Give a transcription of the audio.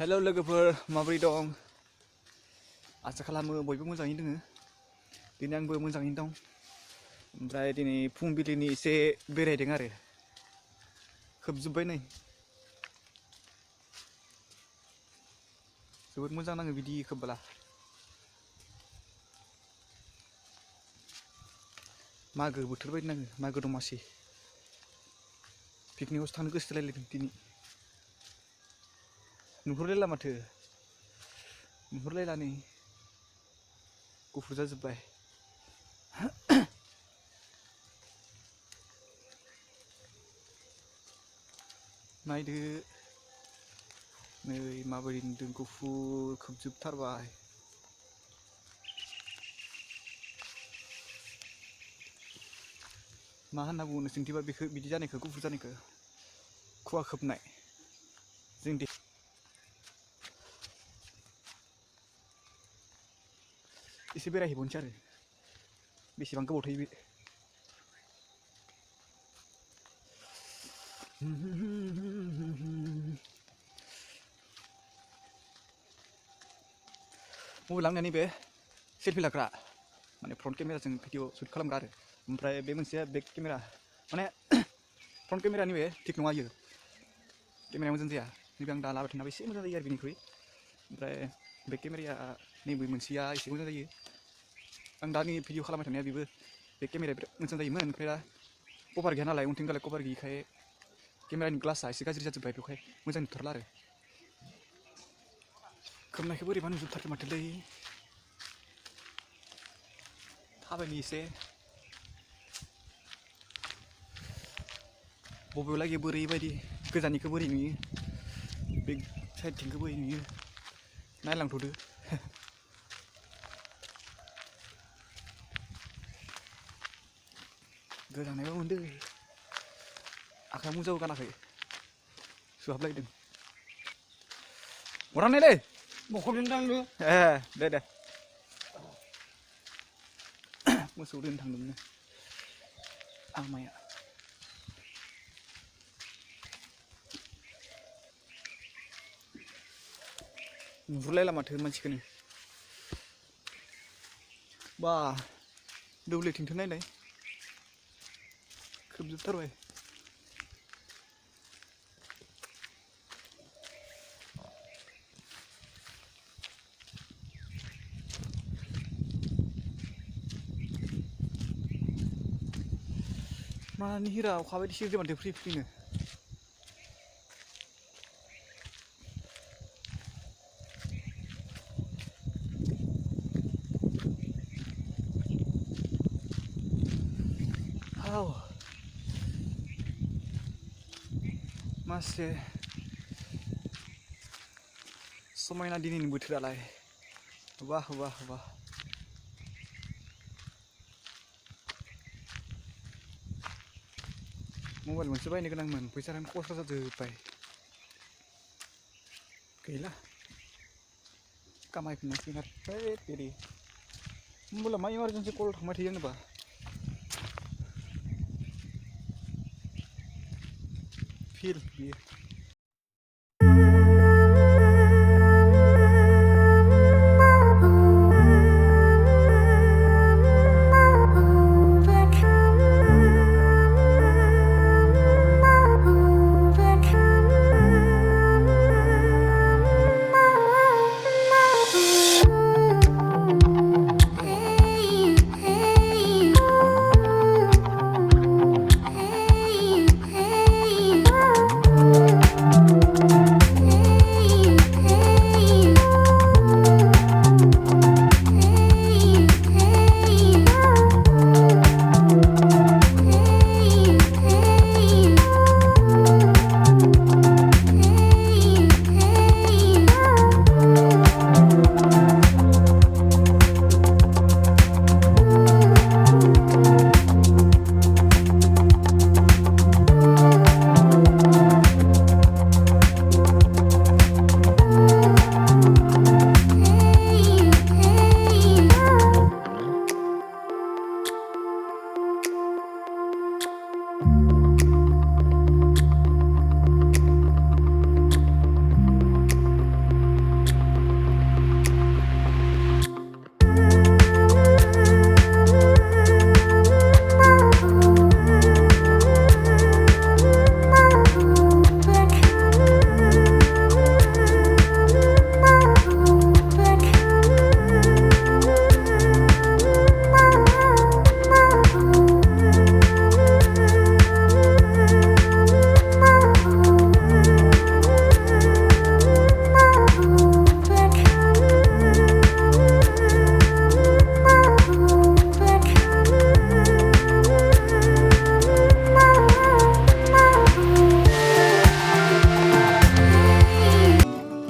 hello लोगोफोर माबोरै दं आसा खालामो बयबो मोजाङैनो दोङो दिनै आंबो मोजाङैनो दं ओमफ्राय दिनै फुंबिलिनि एसे बेरायदों आरो खोबजोब्बाय नै जोबोद मोजां नाङो बिदि खोबबोला मागो बोथोर बायदि नाङो मागो दमासि पिकनिकआवसो थांनो गोसो जालायलायदों दिनै नुहुरलायला माथो नुहुरलायला नै गुफुर जाजोब्बाय नायदो नै माबोरै नुदों गुफुर खोबजोबथारबाय मा होनना बुङो नोंसोरनिथिंबा बेखौ बिदि जानायखौ गुफुर जानायखौ खुवा खोबनाय जोंदि एसे बेरायहैबावनोसै आरो बेसेबां गोबाव थायो बे मबाइल आंना नैबे सेल्फि लाग्रा माने फ्रन्ट केमेराजों भिडिअ शुट खालामग्रा आरो ओमफ्राय बे मोनसेया बेक केमेरा माने फ्रन्ट केमेरानि बे थिग नङा इयो केमेराया मोजां जाया नैबे आं दा लाबाय थानायाबो एसे मोजां जायो आरो बेनिख्रुइ ओमफ्राय बेक केमेराया नैबे मोनसेया एसे मोजां जायो आं दा नै भिडिअ खालामबाय थानाया बेबो बेक केमेराया बिराद मोजां जायोमोन ओमफ्राय दा कभार गैया नालाय उनथिं गालाय कभार गैयिखाय केमेरानि ग्लासा एसे गाज्रि जाजोब्बाय बेवहाय मोजां नुथारला आरो खोबनायखौ बोरैबा नुजोबथारदों माथोलै थाबायनि एसे बबेयाव लागै बोरै बायदि गोजाननिखौ बोरै नुयो बे साइडथिंखौ बोरै नुयो नायलांथ'दो गोजांनायबो मोनदों आखाइया मुजाबो गानाखै सुहाबलायदों अरानायलै मख'दोंदांनो ए दे मोसौ दोन थांदोंनो आमाया नुहुरलायला माथो मानसिखौनो बा दौलेथिंथ' नायलाय खोबजोबथारबाय मानि हिरा अखा बायदि सिरिदों माथो फ्रि फ्रिनो मासे समायना दिनैनि बोथोरालाय वाह वाह वाह मबाइल मोनसे बायनो गोनांमोन फैसायानो खरसा जाजोब्बाय गैला कामायफिननांसिगोन आरो बेरे मबाइला मा इमारजेन्सि कल थांबाय थायो आंनोबा फिल बियो